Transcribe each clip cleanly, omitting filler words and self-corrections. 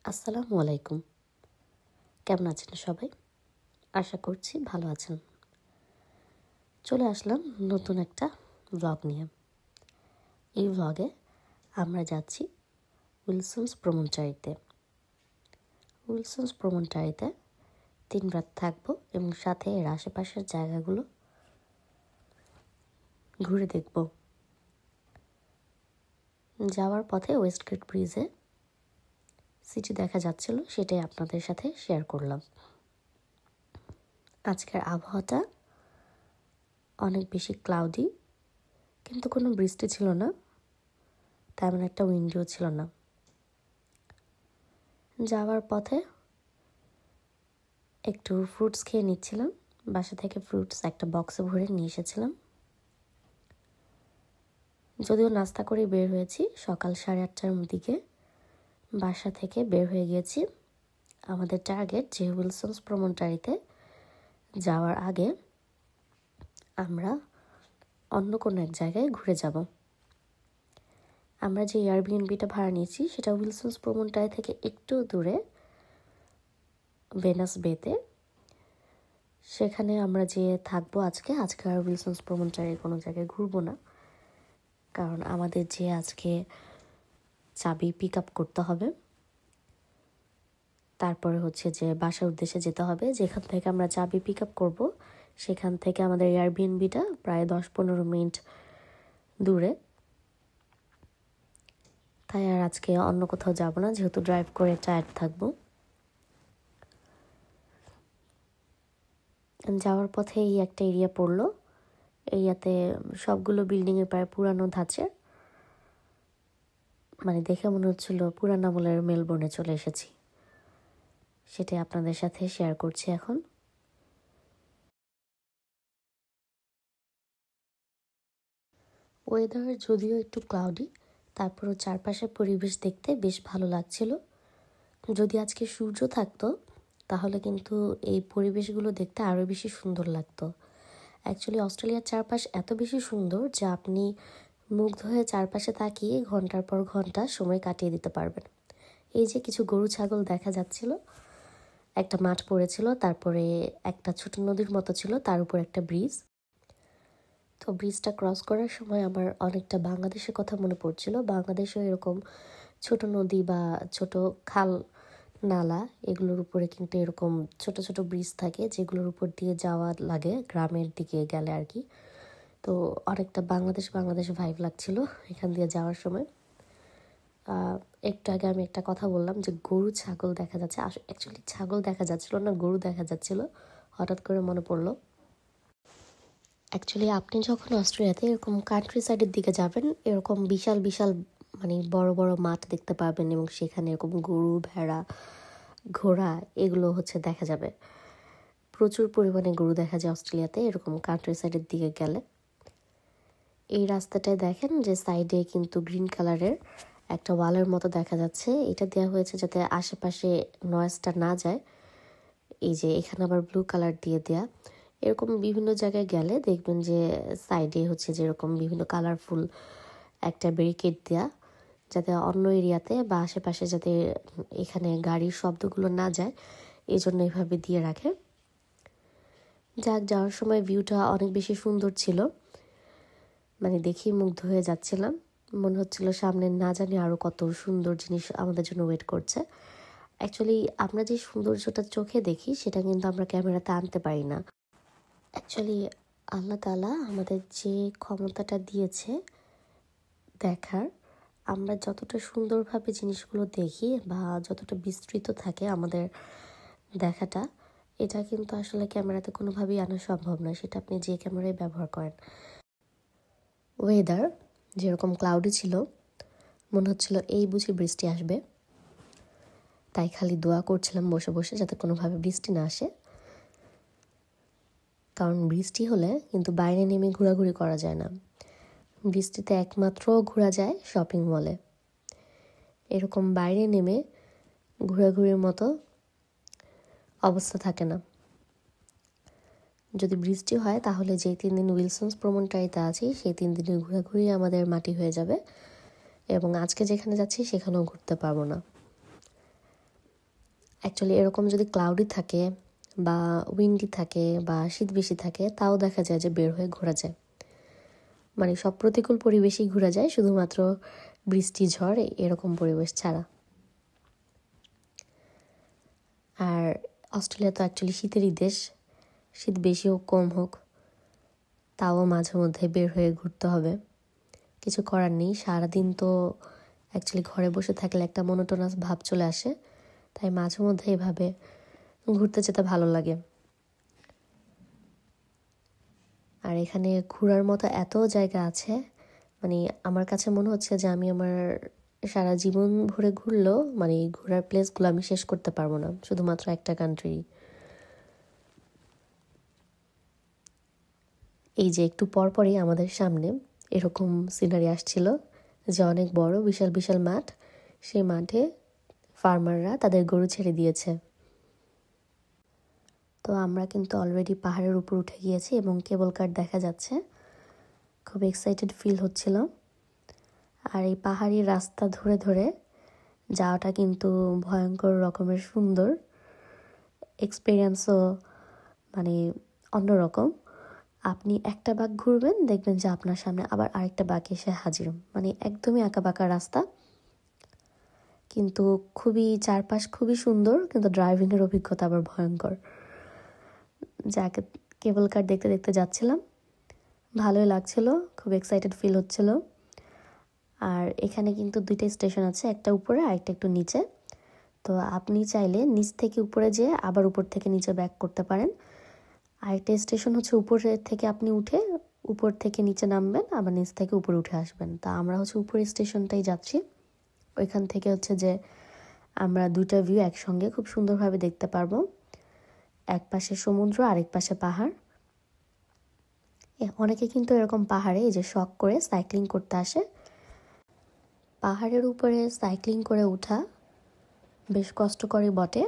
আসসালামু আলাইকুম। কেমন আছেন সবাই? আশা করছি ভালো আছেন। চলে আসলাম নতুন একটা ব্লগ নিয়ে। এই ব্লগে আমরা যাচ্ছি উইলসন্স প্রমনটারিতে। উইলসন্স প্রমনটারিতে 3 রাত থাকবো এবং সাথে এর আশেপাশের জায়গাগুলো ঘুরে দেখব। যাওয়ার পথে ওয়েস্টগেট ব্রিজে সিটি দেখা যাচ্ছিল, সেটাই আপনাদের সাথে শেয়ার করলাম। আজকের আবহাওয়াটা অনেক বেশি ক্লাউডি, কিন্তু কোনো বৃষ্টি ছিল না, তেমন একটা উইন্ডও ছিল না। যাওয়ার পথে একটু ফ্রুটস খেয়ে নিচ্ছিলাম। বাসা থেকে ফ্রুটস একটা বক্সে ভরে নিয়ে এসেছিলাম। যদিও নাস্তা করে বের হয়েছি, সকাল 8:30টার দিকে বাসা থেকে বের হয়ে গিয়েছি। আমাদের টার্গেট যে উইলসন্স প্রমনটারিতে যাওয়ার আগে আমরা অন্য কোনো এক জায়গায় ঘুরে যাব। আমরা যে এয়ারবিএনবিটা ভাড়া নিয়েছি সেটা উইলসন্স প্রমনটারি থেকে একটু দূরে ভেনাস বেতে। সেখানে আমরা যে থাকবো আজকে আর উইলসন্স প্রমনটারির কোনো জায়গায় ঘুরবো না, কারণ আমাদের যে আজকে চাবি পিক আপ করতে হবে, তারপরে হচ্ছে যে বাসার উদ্দেশ্যে যেতে হবে। যেখান থেকে আমরা চাবি পিক আপ করবো সেখান থেকে আমাদের এয়ারবিএনবিটা প্রায় 10-15 মিনিট দূরে। তাই আর আজকে অন্য কোথাও যাব না, যেহেতু ড্রাইভ করে টায়ার্ড থাকবো। যাওয়ার পথে এই একটা এরিয়া পড়লো। এরিয়াতে সবগুলো বিল্ডিংয়ে প্রায় পুরানো ধাঁচের, মানে দেখে মনে হচ্ছিল পুরান আমলের মেলবোর্নে চলে এসেছি। সেটাই আপনাদের সাথে শেয়ার করছি এখন। ওয়েদার যদিও একটু ক্লাউডি, তারপরও চারপাশের পরিবেশ দেখতে বেশ ভালো লাগছিল। যদি আজকে সূর্য থাকতো তাহলে কিন্তু এই পরিবেশগুলো দেখতে আরও বেশি সুন্দর লাগতো। অ্যাকচুয়ালি অস্ট্রেলিয়ার চারপাশ এত বেশি সুন্দর যে আপনি মুগ্ধ হয়ে চারপাশে তাকিয়ে ঘন্টার পর ঘন্টা সময় কাটিয়ে দিতে পারবেন। এই যে কিছু গরু ছাগল দেখা যাচ্ছিল, একটা মাঠ পড়েছিল, তারপরে একটা ছোট নদীর মতো ছিল, তার উপর একটা ব্রিজ। তো ব্রিজটা ক্রস করার সময় আমার অনেকটা বাংলাদেশের কথা মনে পড়ছিল। বাংলাদেশেও এরকম ছোট নদী বা ছোট খাল নালা, এগুলোর উপরে কিন্তু এরকম ছোট ছোট ব্রিজ থাকে, যেগুলোর উপর দিয়ে যাওয়া লাগে গ্রামের দিকে গেলে আর কি। তো অনেকটা বাংলাদেশ ভাইব লাগছিল এখান দিয়ে যাওয়ার সময়। একটু আগে আমি একটা কথা বললাম যে গরু ছাগল দেখা যাচ্ছে, অ্যাকচুয়ালি ছাগল দেখা যাচ্ছিল না, গরু দেখা যাচ্ছিল। হঠাৎ করে মনে পড়লো। অ্যাকচুয়ালি আপনি যখন অস্ট্রেলিয়াতে এরকম কান্ট্রি সাইডের দিকে যাবেন, এরকম বিশাল বিশাল মানে বড় বড় মাঠ দেখতে পাবেন এবং সেখানে এরকম গরু, ভেড়া, ঘোড়া এগুলো হচ্ছে দেখা যাবে। প্রচুর পরিমাণে গরু দেখা যায় অস্ট্রেলিয়াতে এরকম কান্ট্রি সাইডের দিকে গেলে। এই রাস্তাটায় দেখেন যে সাইডে কিন্তু গ্রিন কালারের একটা ওয়ালের মতো দেখা যাচ্ছে। এটা দেওয়া হয়েছে যাতে আশেপাশে নয়েজটা না যায়। এই যে এখানে আবার ব্লু কালার দিয়ে দেয়া। এরকম বিভিন্ন জায়গায় গেলে দেখবেন যে সাইডে হচ্ছে যেরকম বিভিন্ন কালারফুল একটা ব্যারিকেড দেয়া, যাতে অন্য এরিয়াতে বা আশেপাশে যাতে এখানে গাড়ির শব্দগুলো না যায়, এই জন্য এভাবে দিয়ে রাখে। যাওয়ার সময় ভিউটা অনেক বেশি সুন্দর ছিল, মানে দেখেই মুগ্ধ হয়ে যাচ্ছিলাম। মনে হচ্ছিল সামনে না জানি আরও কত সুন্দর জিনিস আমাদের জন্য ওয়েট করছে। অ্যাকচুয়ালি আমরা যে সৌন্দর্যটা চোখে দেখি সেটা কিন্তু আমরা ক্যামেরাতে আনতে পারি না। অ্যাকচুয়ালি আল্লাহ তাআলা আমাদের যে ক্ষমতাটা দিয়েছে দেখার, আমরা যতটা সুন্দরভাবে জিনিসগুলো দেখি বা যতটা বিস্তৃত থাকে আমাদের দেখাটা, এটা কিন্তু আসলে ক্যামেরাতে কোনোভাবেই আনা সম্ভব নয়, সেটা আপনি যে ক্যামেরায় ব্যবহার করেন। ওয়েদার যেরকম ক্লাউডি ছিল, মনে হচ্ছিল এই বুঝি বৃষ্টি আসবে। তাই খালি দোয়া করছিলাম বসে বসে যাতে কোনোভাবে বৃষ্টি না আসে, কারণ বৃষ্টি হলে কিন্তু বাইরে নেমে ঘোরাঘুরি করা যায় না। বৃষ্টিতে একমাত্র ঘোরা যায় শপিং মলে। এরকম বাইরে নেমে ঘোরাঘুরির মতো অবস্থা থাকে না। যদি বৃষ্টি হয় তাহলে যে 3 দিন উইলসন্স প্রমনটারিতে আছি সেই 3 দিনের ঘোরাঘুরি আমাদের মাটি হয়ে যাবে, এবং আজকে যেখানে যাচ্ছি সেখানেও ঘুরতে পারবো না। অ্যাকচুয়ালি এরকম যদি ক্লাউডি থাকে বা উইন্ডি থাকে বা শীত বেশি থাকে, তাও দেখা যায় যে বের হয়ে ঘোরা যায়। মানে সব প্রতিকূল পরিবেশেই ঘোরা যায়, শুধুমাত্র বৃষ্টি ঝড় এরকম পরিবেশ ছাড়া। আর অস্ট্রেলিয়া তো অ্যাকচুয়ালি শীতেরই দেশ, শীত বেশি হোক কম হোক তাও মাঝে মধ্যে বের হয়ে ঘুরতে হবে, কিছু করার নেই। সারাদিন তো অ্যাকচুয়ালি ঘরে বসে থাকলে একটা মনোটোনাস ভাব চলে আসে, তাই মাঝে মধ্যে এভাবে ঘুরতে যেতে ভালো লাগে। আর এখানে ঘোরার মতো এত জায়গা আছে, মানে আমার কাছে মনে হচ্ছে যে আমি আমার সারা জীবন ভরে ঘুরলেও মানে ঘোরার প্লেসগুলো আমি শেষ করতে পারবো না, শুধুমাত্র একটা কান্ট্রি। এই যে একটু পরপরই আমাদের সামনে এরকম সিনারি আসছিল যে অনেক বড় বিশাল বিশাল মাঠ, সেই মাঠে ফার্মাররা তাদের গরু ছেড়ে দিয়েছে। তো আমরা কিন্তু অলরেডি পাহাড়ের উপর উঠে গিয়েছি এবং কেবল কার দেখা যাচ্ছে, খুব এক্সাইটেড ফিল হচ্ছিল। আর এই পাহাড়ি রাস্তা ধরে ধরে যাওয়াটা কিন্তু ভয়ঙ্কর রকমের সুন্দর, এক্সপিরিয়েন্সও মানে অন্যরকম। আপনি একটা বাঁক ঘুরবেন, দেখবেন যে আপনার সামনে আবার আরেকটা বাঁক এসে হাজির, মানে একদমই আঁকা বাঁকা রাস্তা, কিন্তু খুবই চারপাশ খুবই সুন্দর, কিন্তু ড্রাইভিংয়ের অভিজ্ঞতা আবার ভয়ঙ্কর। যাকে কেবল কার দেখতে দেখতে যাচ্ছিলাম, ভালোই লাগছিল, খুব এক্সাইটেড ফিল হচ্ছিল। আর এখানে কিন্তু দুইটা স্টেশন আছে, একটা উপরে আর একটা একটু নিচে। তো আপনি চাইলে নিচ থেকে উপরে যেয়ে আবার উপর থেকে নিচে ব্যাক করতে পারেন। আরেকটা স্টেশন হচ্ছে উপরে থেকে আপনি উঠে উপর থেকে নিচে নামবেন, আবার নিচ থেকে উপরে উঠে আসবেন। তা আমরা হচ্ছে উপরের স্টেশনটাই যাচ্ছি। ওইখান থেকে হচ্ছে যে আমরা দুইটা ভিউ একসঙ্গে খুব সুন্দরভাবে দেখতে পারবো, এক পাশে সমুদ্র আরেক পাশে পাহাড়। অনেকে কিন্তু এরকম পাহাড়ে এই যে শখ করে সাইক্লিং করতে আসে। পাহাড়ের উপরে সাইক্লিং করে ওঠা বেশ কষ্টকরই বটে,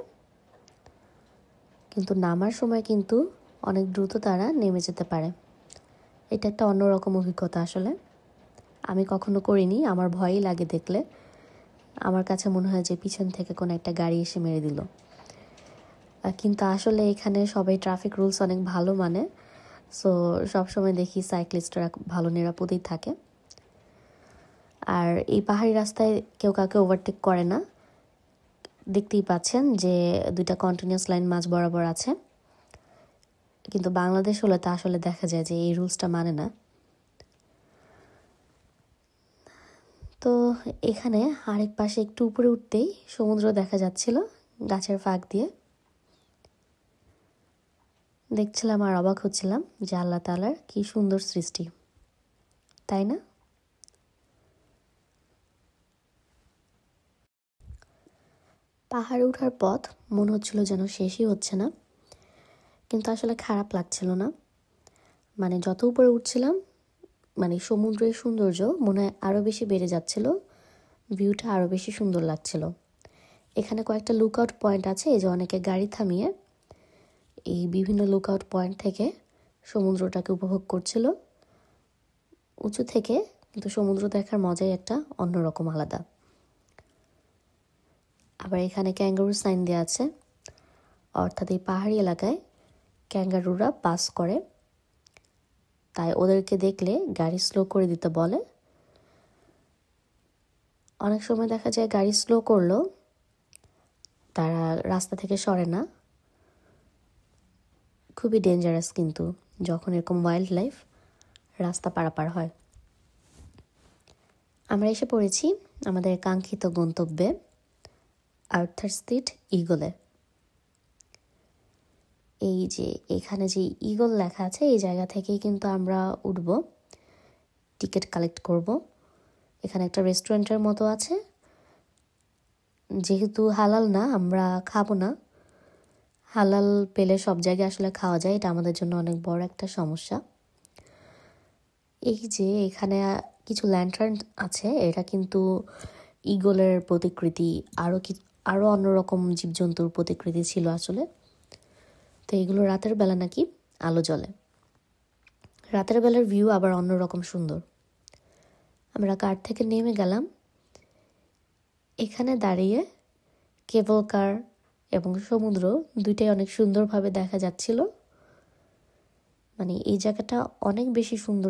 কিন্তু নামার সময় কিন্তু অনেক দ্রুত তারা নেমে যেতে পারে। এটা একটা অন্যরকম অভিজ্ঞতা আসলে। আমি কখনো করিনি, আমার ভয়ই লাগে দেখলে। আমার কাছে মনে হয় যে পিছন থেকে কোনো একটা গাড়ি এসে মেরে দিল। কিন্তু আসলে এখানে সবাই ট্রাফিক রুলস অনেক ভালো মানে, সো সবসময় দেখি সাইক্লিস্টরা ভালো নিরাপদেই থাকে। আর এই পাহাড়ি রাস্তায় কেউ কাউকে ওভারটেক করে না, দেখতেই পাচ্ছেন যে দুইটা কন্টিনিউয়াস লাইন মাঝ বরাবর আছে। কিন্তু বাংলাদেশ হলে তা আসলে দেখা যায় যে এই রুলসটা মানে না। তো এখানে আরেক পাশে একটু উপরে উঠতেই সমুদ্র দেখা যাচ্ছিল গাছের ফাঁক দিয়ে। দেখছিলাম আর অবাক হচ্ছিলাম যে আল্লাহ তাআলার কি সুন্দর সৃষ্টি, তাই না? পাহাড়ে ওঠার পথ মনে হচ্ছিল যেন শেষই হচ্ছে না, কিন্তু আসলে খারাপ লাগছিল না। মানে যত উপরে উঠছিলাম, মানে সমুদ্রের সৌন্দর্য মনে হয় আরও বেশি বেড়ে যাচ্ছিল, ভিউটা আরও বেশি সুন্দর লাগছিল। এখানে কয়েকটা লুকআউট পয়েন্ট আছে, এই যে অনেকে গাড়ি থামিয়ে এই বিভিন্ন লুকআউট পয়েন্ট থেকে সমুদ্রটাকে উপভোগ করছিল উঁচু থেকে। কিন্তু সমুদ্র দেখার মজাই একটা অন্যরকম আলাদা। আবার এখানে ক্যাঙ্গারু সাইন দেওয়া আছে, অর্থাৎ এই পাহাড়ি এলাকায় ক্যাঙ্গারুরা পাস করে, তাই ওদেরকে দেখলে গাড়ি স্লো করে দিতে বলে। অনেক সময় দেখা যায় গাড়ি স্লো করলেও তারা রাস্তা থেকে সরে না, খুবই ডেঞ্জারাস কিন্তু যখন এরকম ওয়াইল্ড লাইফ রাস্তা পারাপার হয়। আমরা এসে পড়েছি আমাদের কাঙ্ক্ষিত গন্তব্যে, আর্থার স্ট্রিট ইগলে। এই যে এখানে যে ইগল লেখা আছে এই জায়গা থেকেই কিন্তু আমরা উঠব, টিকিট কালেক্ট করব। এখানে একটা রেস্টুরেন্টের মতো আছে, যেহেতু হালাল না আমরা খাবো না। হালাল পেলে সব জায়গায় আসলে খাওয়া যায়, এটা আমাদের জন্য অনেক বড় একটা সমস্যা। এই যে এখানে কিছু ল্যান্টার্ন আছে, এটা কিন্তু ইগলের প্রতিকৃতি, আরও অন্যরকম জীবজন্তুর প্রতিকৃতি ছিল আসলে। তো এগুলো রাতের বেলা নাকি আলো জ্বলে, রাতের বেলার ভিউ আবার অন্যরকম সুন্দর। আমরা কার থেকে নেমে গেলাম, এখানে দাঁড়িয়ে কেবল কার এবং সমুদ্র দুইটাই অনেক সুন্দরভাবে দেখা যাচ্ছিল। মানে এই জায়গাটা অনেক বেশি সুন্দর